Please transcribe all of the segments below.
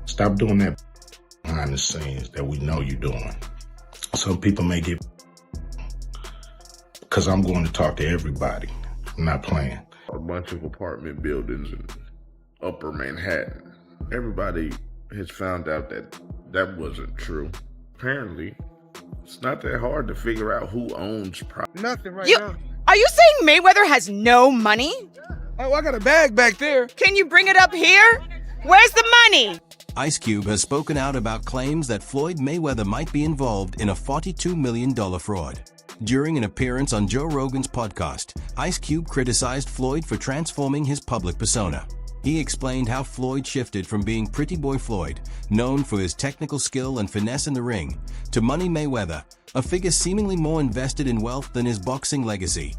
Stop doing that behind the scenes that we know you're doing. Some people may get, because I'm going to talk to everybody. I'm not playing. A bunch of apartment buildings in upper Manhattan. Everybody has found out that that wasn't true. Apparently, it's not that hard to figure out who owns property. Nothing now. Are you saying Mayweather has no money? Oh, I got a bag back there. Can you bring it up here? Where's the money? Ice Cube has spoken out about claims that Floyd Mayweather might be involved in a $42 million fraud. During an appearance on Joe Rogan's podcast, Ice Cube criticized Floyd for transforming his public persona. He explained how Floyd shifted from being Pretty Boy Floyd, known for his technical skill and finesse in the ring, to Money Mayweather, a figure seemingly more invested in wealth than his boxing legacy.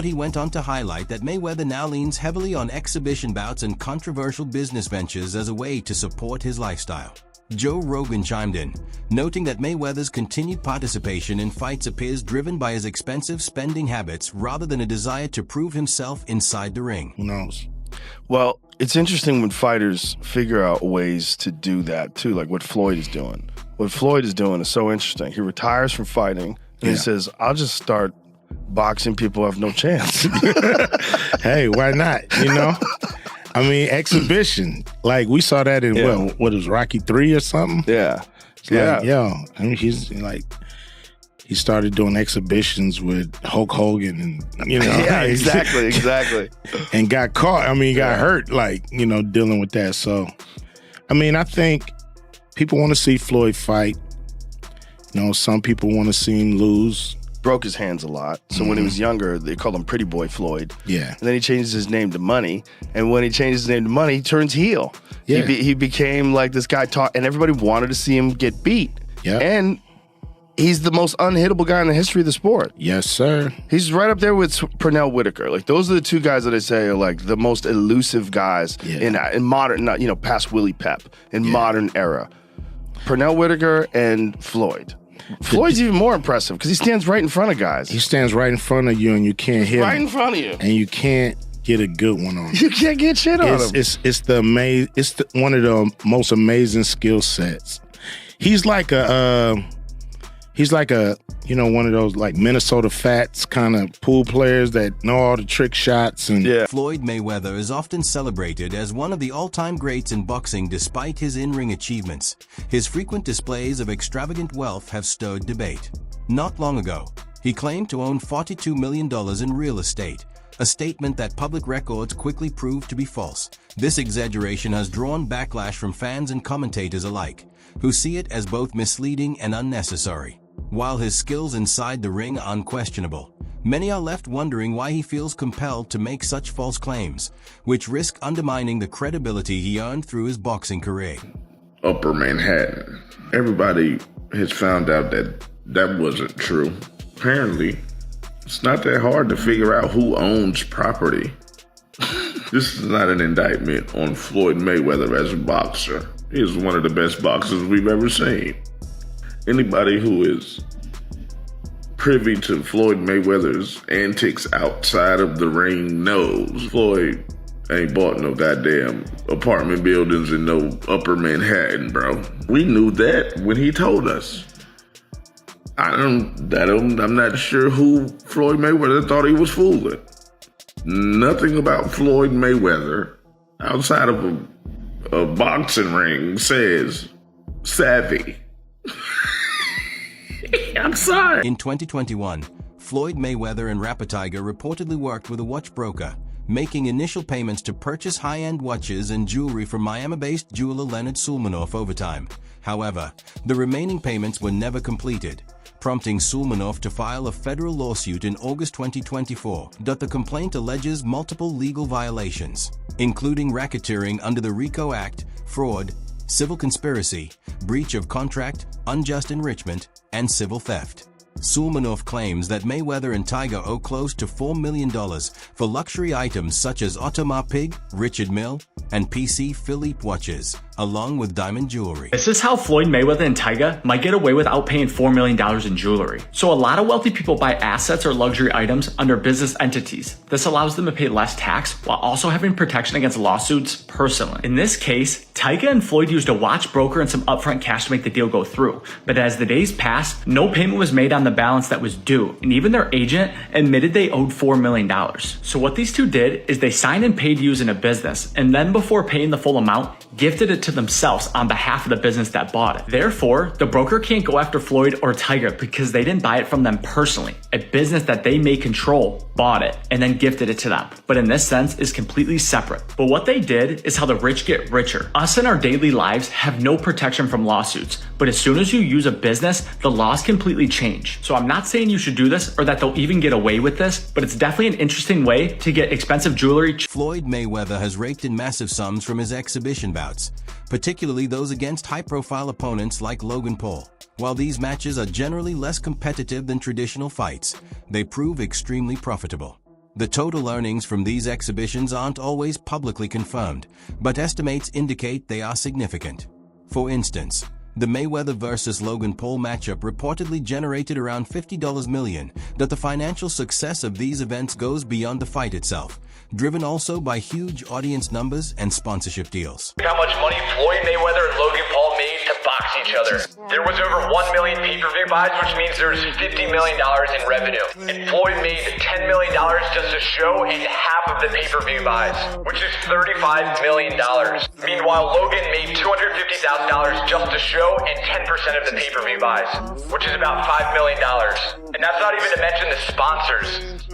He went on to highlight that Mayweather now leans heavily on exhibition bouts and controversial business ventures as a way to support his lifestyle. Joe Rogan chimed in, noting that Mayweather's continued participation in fights appears driven by his expensive spending habits rather than a desire to prove himself inside the ring. Who knows? Well, it's interesting when fighters figure out ways to do that too, like what Floyd is doing. What Floyd is doing is so interesting. He retires from fighting and he says, I'll just start boxing people who have no chance. Hey, why not? You know? I mean, exhibition. Like, we saw that in, what was Rocky 3 or something? Yeah. Like, I mean, he's like, he started doing exhibitions with Hulk Hogan and, you know. Yeah, exactly. And got caught. I mean, he got hurt, like, you know, dealing with that. So, I mean, I think people want to see Floyd fight. You know, some people want to see him lose. Broke his hands a lot. So when he was younger, they called him Pretty Boy Floyd. Yeah. And then he changes his name to Money. And when he changes his name to Money, he turns heel. Yeah. He became like this guy and everybody wanted to see him get beat. Yeah. And he's the most unhittable guy in the history of the sport. Yes, sir. He's right up there with Pernell Whitaker. Like, those are the two guys that I say are like the most elusive guys in modern, not, you know, past Willie Pep, in modern era. Pernell Whitaker and Floyd. Floyd's even more impressive because he stands right in front of guys. He stands right in front of you and you can't hit him. Right in front of you. And you can't get a good one on him. You can't get shit on him. It's one of the most amazing skill sets. He's like a you know, one of those like Minnesota Fats kind of pool players that know all the trick shots. And Floyd Mayweather is often celebrated as one of the all-time greats in boxing despite his in-ring achievements. His frequent displays of extravagant wealth have stirred debate. Not long ago, he claimed to own $42 million in real estate, a statement that public records quickly proved to be false. This exaggeration has drawn backlash from fans and commentators alike, who see it as both misleading and unnecessary. While his skills inside the ring are unquestionable, many are left wondering why he feels compelled to make such false claims, which risk undermining the credibility he earned through his boxing career. Upper Manhattan. Everybody has found out that that wasn't true. Apparently, it's not that hard to figure out who owns property. This is not an indictment on Floyd Mayweather as a boxer. He is one of the best boxers we've ever seen. Anybody who is privy to Floyd Mayweather's antics outside of the ring knows Floyd ain't bought no goddamn apartment buildings in no upper Manhattan, bro. We knew that when he told us. I'm not sure who Floyd Mayweather thought he was fooling. Nothing about Floyd Mayweather outside of a boxing ring says savvy. I'm sorry. In 2021, Floyd Mayweather and rapper Tiger reportedly worked with a watch broker, making initial payments to purchase high-end watches and jewelry from Miami-based jeweler Leonard Sulmanoff over time. However, the remaining payments were never completed, prompting Sulmanoff to file a federal lawsuit in August 2024. The complaint alleges multiple legal violations, including racketeering under the RICO Act, fraud, civil conspiracy, breach of contract, unjust enrichment, and civil theft. Sulmanoff claims that Mayweather and Tiger owe close to $4 million for luxury items such as Audemars Piguet, Richard Mille, and PC Philippe watches, along with diamond jewelry. This is how Floyd Mayweather and Tyga might get away without paying $4 million in jewelry. So a lot of wealthy people buy assets or luxury items under business entities. This allows them to pay less tax while also having protection against lawsuits personally. In this case, Tyga and Floyd used a watch broker and some upfront cash to make the deal go through. But as the days passed, no payment was made on the balance that was due, and even their agent admitted they owed $4 million. So what these two did is they signed and paid dues in a business, and then before paying the full amount, gifted it to themselves on behalf of the business that bought it. Therefore, the broker can't go after Floyd or Tyga because they didn't buy it from them personally. A business that they may control bought it and then gifted it to them, but in this sense is completely separate. But what they did is how the rich get richer. Us in our daily lives have no protection from lawsuits, but as soon as you use a business, the laws completely change. So I'm not saying you should do this or that they'll even get away with this, but it's definitely an interesting way to get expensive jewelry. Floyd Mayweather has raked in massive sums from his exhibition bouts, particularly those against high-profile opponents like Logan Paul. While these matches are generally less competitive than traditional fights, they prove extremely profitable. The total earnings from these exhibitions aren't always publicly confirmed, but estimates indicate they are significant. For instance, the Mayweather vs. Logan Paul matchup reportedly generated around $50 million. That the financial success of these events goes beyond the fight itself, driven also by huge audience numbers and sponsorship deals. How much money Floyd Mayweather and Logan Paul made to box each other. There was over 1 million pay-per-view buys, which means there's $50 million in revenue. And Floyd made $10 million just to show and half of the pay-per-view buys, which is $35 million. Meanwhile, Logan made $250,000 just to show and 10% of the pay-per-view buys, which is about $5 million. And that's not even to mention the sponsors.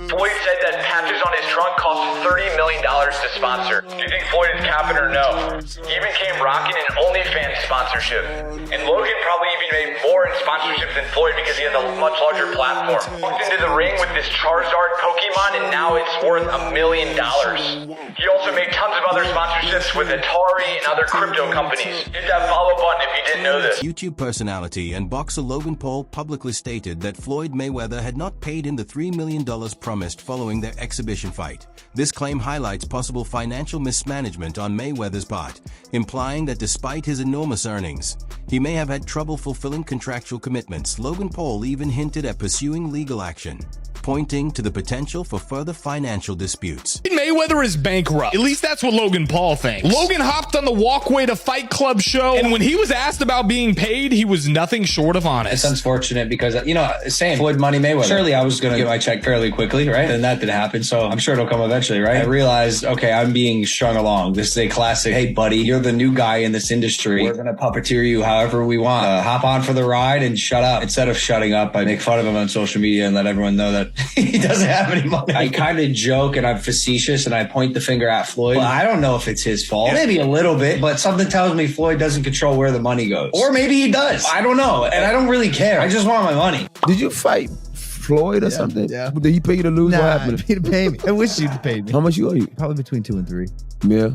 Floyd said that patches on his trunk cost $30 million to sponsor. Do you think Floyd is capping or no? He even came rocking an OnlyFans sponsorship. And Logan probably even made more in sponsorships than Floyd because he has a much larger platform. Walked into the ring with this Charizard Pokemon and now it's worth $1 million. He also made tons of other sponsorships with Atari and other crypto companies. Hit that follow button if you didn't know this. YouTube personality and boxer Logan Paul publicly stated that Floyd Mayweather had not paid him the $3 million promised following their exhibition fight. This claim highlights possible financial mismanagement on Mayweather's part, implying that despite his enormous earnings, he may have had trouble fulfilling contractual commitments. Logan Paul even hinted at pursuing legal action, pointing to the potential for further financial disputes. Mayweather is bankrupt. At least that's what Logan Paul thinks. Logan hopped on the walkway to Fight Club show, and when he was asked about being paid, he was nothing short of honest. It's unfortunate because, you know, same Floyd Money Mayweather. Surely I was going to get my check fairly quickly, right? And that did happen, so I'm sure it'll come eventually, right? I realized, okay, I'm being strung along. This is a classic, hey, buddy, you're the new guy in this industry. We're going to puppeteer you however we want. Hop on for the ride and shut up. Instead of shutting up, I make fun of him on social media and let everyone know that he doesn't have any money. I kind of joke and I'm facetious and I point the finger at Floyd. Well, I don't know if it's his fault. Maybe a little bit, but something tells me Floyd doesn't control where the money goes. Or maybe he does. I don't know. And I don't really care. I just want my money. Did you fight Floyd or something? Yeah. Did he pay you to lose? Nah, What happened? he didn't pay me. I wish you'd paid me. How much you owe you? Probably between 2 and 3. Yeah.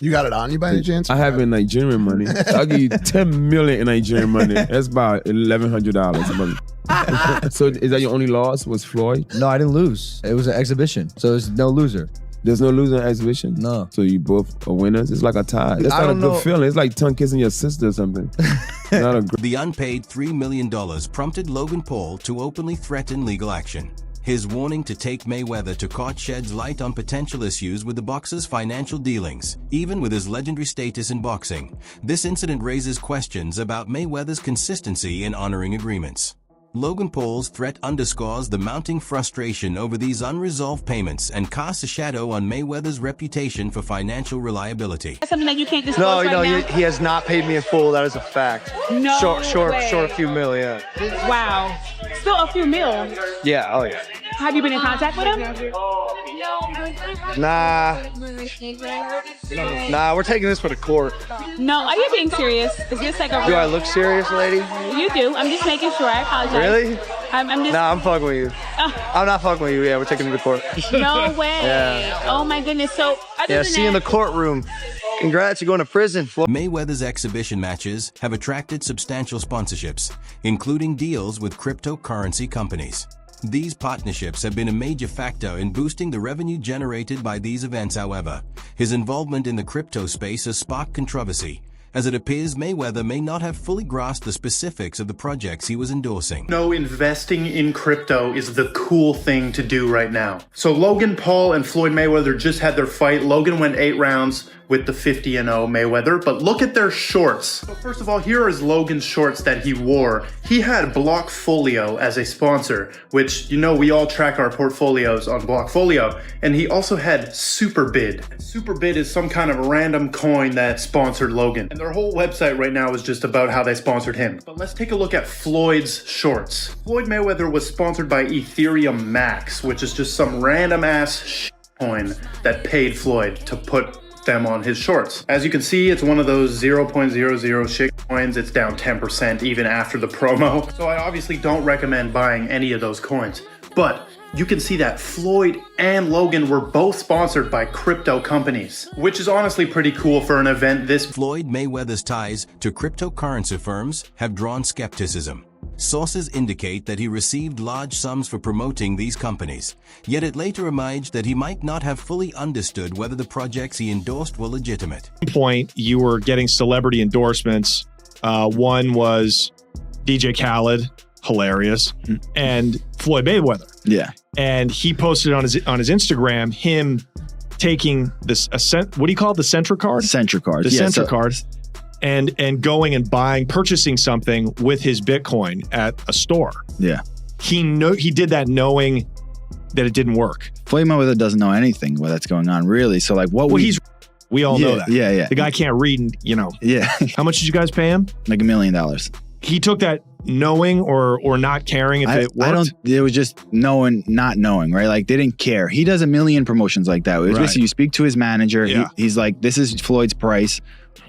You got it on you by any chance? I have it in Nigerian money. I'll give you 10 million in Nigerian money. That's about $1,100 a month. So is that your only loss was Floyd? No, I didn't lose. It was an exhibition. So there's no loser. There's no loser in exhibition? No. So you both are winners? It's like a tie. That's not a good feeling. It's like tongue kissing your sister or something. Not a The unpaid $3 million prompted Logan Paul to openly threaten legal action. His warning to take Mayweather to court sheds light on potential issues with the boxer's financial dealings. Even with his legendary status in boxing, this incident raises questions about Mayweather's consistency in honoring agreements. Logan Paul's threat underscores the mounting frustration over these unresolved payments and casts a shadow on Mayweather's reputation for financial reliability. That's something that you can't disclose he has not paid me in full. That is a fact. No Short way. a few mil, yeah. Wow. Still a few mil. Yeah, oh yeah. Have you been in contact with him? Nah, we're taking this for the court. No, are you being serious? Is this like a Do I look serious, lady? You do. I'm just making sure. I apologize. Really? I'm just... Nah, I'm fucking with you. I'm not fucking with you. Yeah, we're taking it to court. No way. Yeah. Oh my goodness. So, See you in the courtroom. Congrats, you're going to prison. Mayweather's exhibition matches have attracted substantial sponsorships, including deals with cryptocurrency companies. These partnerships have been a major factor in boosting the revenue generated by these events. However, his involvement in the crypto space has sparked controversy, as it appears Mayweather may not have fully grasped the specifics of the projects he was endorsing. No, investing in crypto is the cool thing to do right now. So Logan Paul and Floyd Mayweather just had their fight. Logan went 8 rounds with the 50-0 Mayweather, but look at their shorts. So first of all, here is Logan's shorts that he wore. He had Blockfolio as a sponsor, which, you know, we all track our portfolios on Blockfolio, and he also had Superbid. Superbid is some kind of random coin that sponsored Logan, and their whole website right now is just about how they sponsored him. But let's take a look at Floyd's shorts. Floyd Mayweather was sponsored by Ethereum Max, which is just some random ass coin that paid Floyd to put them on his shorts. As you can see, it's one of those 0.00 shit coins. It's down 10% even after the promo. So I obviously don't recommend buying any of those coins. But you can see that Floyd and Logan were both sponsored by crypto companies, which is honestly pretty cool for an event this. Floyd Mayweather's ties to cryptocurrency firms have drawn skepticism. Sources indicate that he received large sums for promoting these companies, yet it later emerged that he might not have fully understood whether the projects he endorsed were legitimate. At one point, you were getting celebrity endorsements. One was DJ Khaled, hilarious, and Floyd Mayweather. Yeah. And he posted on his Instagram him taking this, what do you call it? The Centra card? Centra card. The Centra cards. And going and purchasing something with his Bitcoin at a store. Yeah. He did that knowing that it didn't work. Floyd Mayweather doesn't know anything that's going on, really. So, like, we all know that. Yeah. The guy can't read, and, you know. Yeah. How much did you guys pay him? Like $1 million. He took that knowing or not caring if it worked? It was just knowing, not knowing, right? Like, they didn't care. He does a million promotions like that. It was basically, you speak to his manager. Yeah. He's like, this is Floyd's price.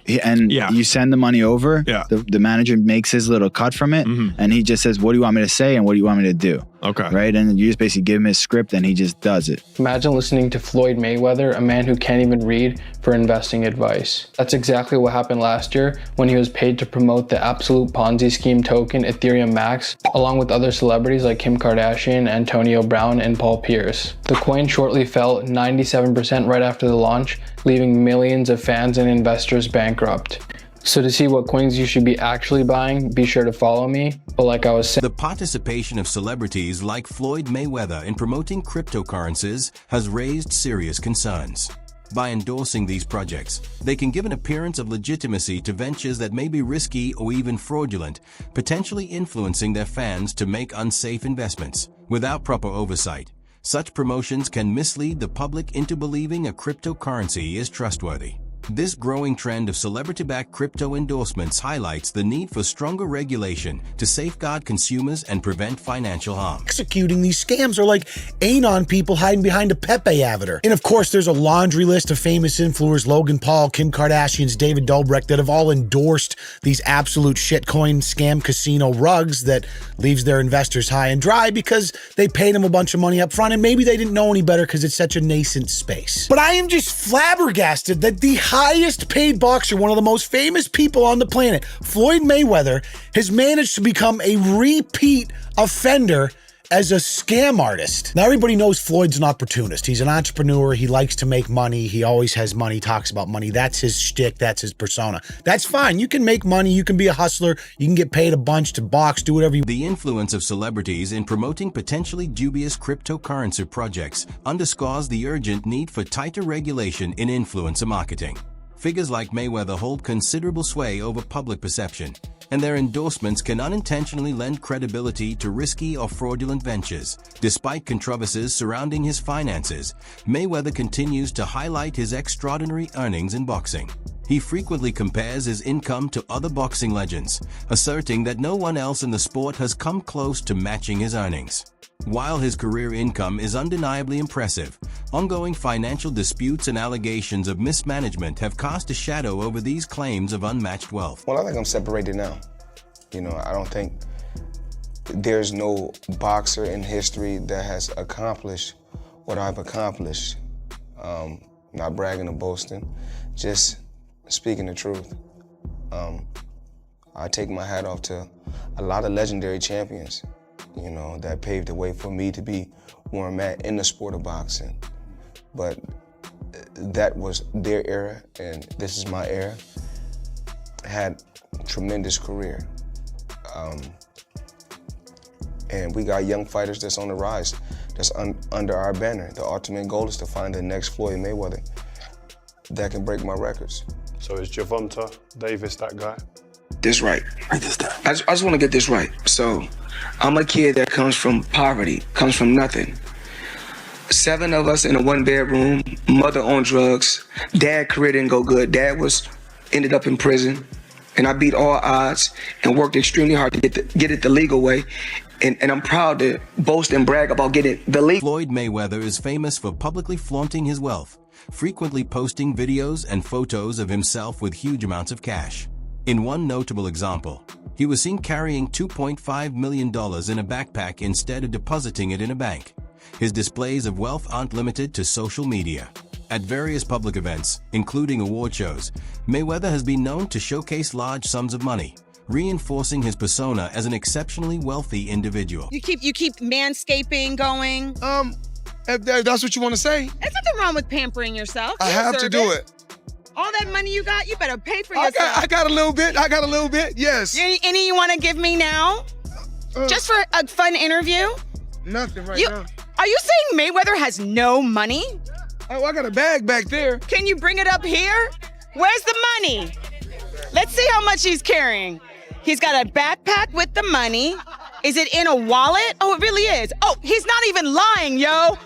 You send the money over. Yeah. The manager makes his little cut from it. And he just says, what do you want me to say? And what do you want me to do? Okay. Right. And you just basically give him his script and he just does it. Imagine listening to Floyd Mayweather, a man who can't even read, for investing advice. That's exactly what happened last year when he was paid to promote the absolute Ponzi scheme token Ethereum Max, along with other celebrities like Kim Kardashian, Antonio Brown, and Paul Pierce. The coin shortly fell 97% right after the launch, leaving millions of fans and investors bankrupt. So to see what coins you should be actually buying, be sure to follow me. But like I was saying, the participation of celebrities like Floyd Mayweather in promoting cryptocurrencies has raised serious concerns. By endorsing these projects, they can give an appearance of legitimacy to ventures that may be risky or even fraudulent, potentially influencing their fans to make unsafe investments. Without proper oversight, such promotions can mislead the public into believing a cryptocurrency is trustworthy. This growing trend of celebrity-backed crypto endorsements highlights the need for stronger regulation to safeguard consumers and prevent financial harm. Executing these scams are like anon people hiding behind a Pepe avatar. And of course, there's a laundry list of famous influencers, Logan Paul, Kim Kardashian's, David Dobrik, that have all endorsed these absolute shitcoin scam casino rugs that leaves their investors high and dry because they paid them a bunch of money up front and maybe they didn't know any better because it's such a nascent space. But I am just flabbergasted that the highest paid boxer, one of the most famous people on the planet, Floyd Mayweather, has managed to become a repeat offender as a scam artist. Now, everybody knows Floyd's an opportunist. He's an entrepreneur. He likes to make money. He always has money, talks about money. That's his shtick. That's his persona. That's fine. You can make money. You can be a hustler. You can get paid a bunch to box, do whatever you want. The influence of celebrities in promoting potentially dubious cryptocurrency projects underscores the urgent need for tighter regulation in influencer marketing. Figures like Mayweather hold considerable sway over public perception, and their endorsements can unintentionally lend credibility to risky or fraudulent ventures. Despite controversies surrounding his finances, Mayweather continues to highlight his extraordinary earnings in boxing. He frequently compares his income to other boxing legends, asserting that no one else in the sport has come close to matching his earnings. While his career income is undeniably impressive, ongoing financial disputes and allegations of mismanagement have cast a shadow over these claims of unmatched wealth. Well, I think I'm separated now. You know, I don't think there's no boxer in history that has accomplished what I've accomplished. Not bragging or boasting, just speaking the truth. I take my hat off to a lot of legendary champions, you know, that paved the way for me to be where I'm at in the sport of boxing. But that was their era, and this is my era. had a tremendous career. And we got young fighters that's on the rise, that's under our banner. The ultimate goal is to find the next Floyd Mayweather that can break my records. So is Gervonta Davis that guy? This right. Write this down. I just want to get this right. So, I'm a kid that comes from poverty, comes from nothing. 7 of us in a 1-bedroom, mother on drugs. Dad career didn't go good. Dad ended up in prison. And I beat all odds and worked extremely hard to get it the legal way. And I'm proud to boast and brag about getting the legal. Floyd Mayweather is famous for publicly flaunting his wealth, frequently posting videos and photos of himself with huge amounts of cash. In one notable example, he was seen carrying $2.5 million in a backpack instead of depositing it in a bank. His displays of wealth aren't limited to social media. At various public events, including award shows, Mayweather has been known to showcase large sums of money, reinforcing his persona as an exceptionally wealthy individual. You keep manscaping going. If that's what you want to say. There's nothing wrong with pampering yourself. I have to do it. All that money you got, you better pay for yourself. I got a little bit. Yes. Any you want to give me now? Just for a fun interview? Nothing now. Are you saying Mayweather has no money? Oh, I got a bag back there. Can you bring it up here? Where's the money? Let's see how much he's carrying. He's got a backpack with the money. Is it in a wallet? Oh, it really is. Oh, he's not even lying, yo. Are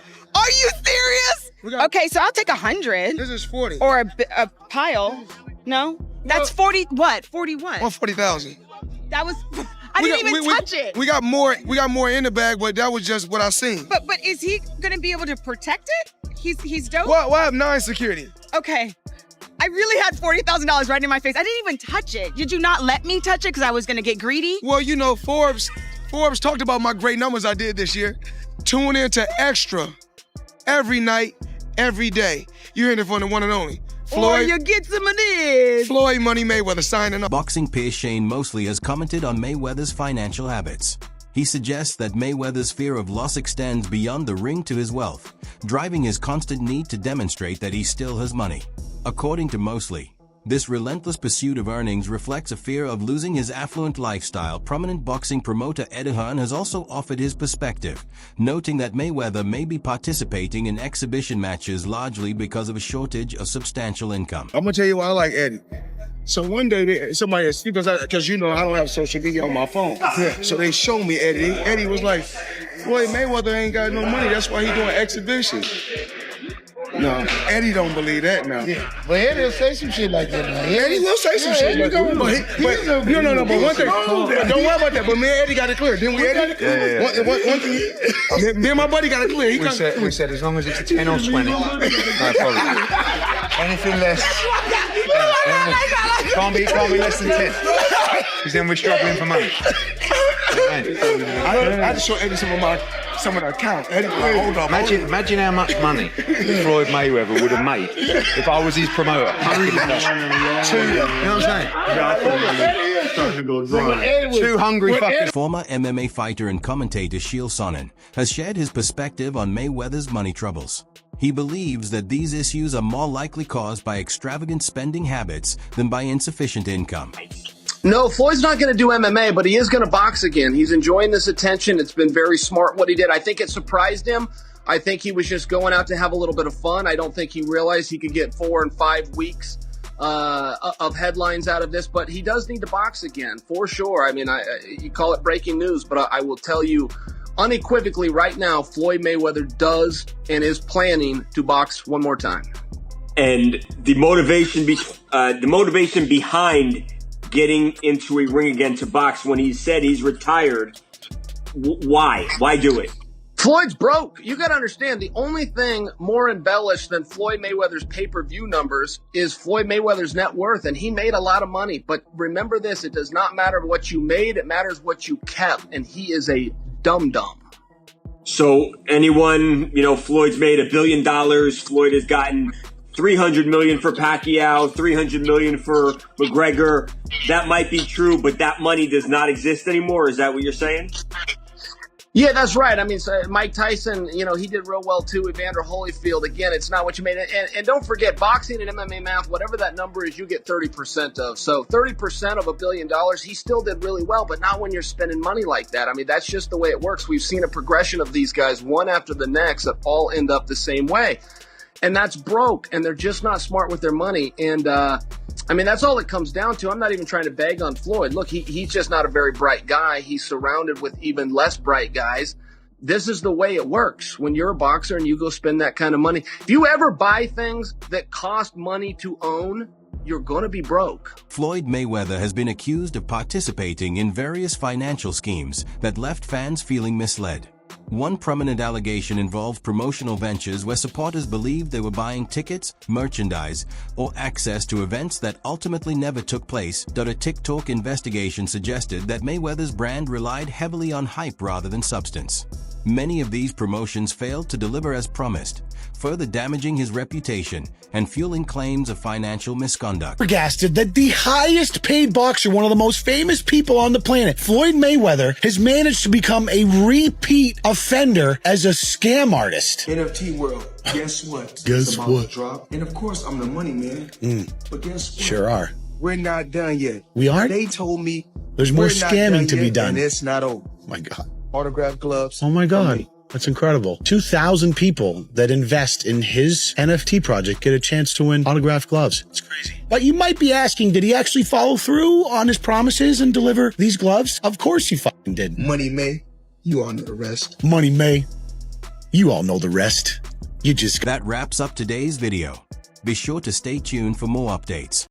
you serious? Okay, so I'll take 100. This is 40. Or a pile. No? That's 40 what? 40 what? 140,000. That was I didn't even touch it. We got more in the bag, but that was just what I seen. But is he gonna be able to protect it? He's dope? Well, I have 9 security. Okay. I really had $40,000 right in my face. I didn't even touch it. Did you not let me touch it because I was gonna get greedy? Well, you know, Forbes talked about my great numbers I did this year. Tune in to Extra every night, every day. You're hearing it from the one and only Floyd. Or you get some of this. Floyd Money Mayweather signing up. Boxing peer Shane Mosley has commented on Mayweather's financial habits. He suggests that Mayweather's fear of loss extends beyond the ring to his wealth, driving his constant need to demonstrate that he still has money. According to Mosley, this relentless pursuit of earnings reflects a fear of losing his affluent lifestyle. Prominent boxing promoter Ed Hearn has also offered his perspective, noting that Mayweather may be participating in exhibition matches largely because of a shortage of substantial income. I'm gonna tell you why I like Eddie. So one day, somebody, because you know I don't have social media on my phone. Yeah. So they showed me Eddie. Eddie was like, Floyd Mayweather ain't got no money. That's why he doing exhibitions. No, Eddie don't believe that now. Yeah. But Eddie will say some shit like that now. Eddie will say some shit like that. But one thing, don't worry about that. But me and Eddie got it clear. Didn't we, Eddie? Yeah. One thing, me and my buddy got it clear. We said as long as it's 10 or 20, no problem. Anything less. Can't be less than 10. Because then we're struggling for money. I just showed Eddie some of the accounts. Eddie, hold on. Imagine how much money Floyd Mayweather would have made if I was his promoter. You know what I'm saying? Two hungry fuckers. Former MMA fighter and commentator Shiel Sonnen has shared his perspective on Mayweather's money troubles. He believes that these issues are more likely caused by extravagant spending habits than by insufficient income. No, Floyd's not going to do MMA, but he is going to box again. He's enjoying this attention. It's been very smart what he did. I think it surprised him. I think he was just going out to have a little bit of fun. I don't think he realized he could get 4 and 5 weeks of headlines out of this, but he does need to box again, for sure. I mean, you call it breaking news, but I will tell you unequivocally right now, Floyd Mayweather does and is planning to box one more time. And the motivation behind getting into a ring again to box when he said he's retired, why do it? Floyd's broke. You got to understand, the only thing more embellished than Floyd Mayweather's pay-per-view numbers is Floyd Mayweather's net worth, and he made a lot of money. But remember this, it does not matter what you made, it matters what you kept, and he is a dum-dum. So anyone, Floyd's made $1 billion. Floyd has gotten $300 million for Pacquiao, $300 million for McGregor. That might be true, but that money does not exist anymore. Is that what you're saying? Yeah, that's right. I mean, so Mike Tyson, you know, he did real well too. Evander Holyfield, again, it's not what you made. And don't forget, boxing and MMA math, whatever that number is, you get 30% of. So 30% of $1 billion, he still did really well, but not when you're spending money like that. I mean, that's just the way it works. We've seen a progression of these guys, one after the next, that all end up the same way. And that's broke, and they're just not smart with their money. And, I mean, that's all it comes down to. I'm not even trying to bag on Floyd. Look, he's just not a very bright guy. He's surrounded with even less bright guys. This is the way it works. When you're a boxer and you go spend that kind of money, if you ever buy things that cost money to own, you're going to be broke. Floyd Mayweather has been accused of participating in various financial schemes that left fans feeling misled. One prominent allegation involved promotional ventures where supporters believed they were buying tickets, merchandise, or access to events that ultimately never took place. A TikTok investigation suggested that Mayweather's brand relied heavily on hype rather than substance. Many of these promotions failed to deliver as promised, further damaging his reputation and fueling claims of financial misconduct. Flabbergasted that the highest paid boxer, one of the most famous people on the planet, Floyd Mayweather, has managed to become a repeat offender as a scam artist. NFT world, guess what? Guess It's about what? to drop. And of course, I'm the money man. But guess what? Sure are. We're not done yet. We aren't? They told me There's more we're not scamming done to be yet, done. and it's not over. Oh my God. Autograph gloves. Oh my God. That's incredible. 2,000 people that invest in his NFT project get a chance to win autographed gloves. It's crazy. But you might be asking, did he actually follow through on his promises and deliver these gloves? Of course he fucking did. Money May, you all know the rest. Money May, you all know the rest. You just... That wraps up today's video. Be sure to stay tuned for more updates.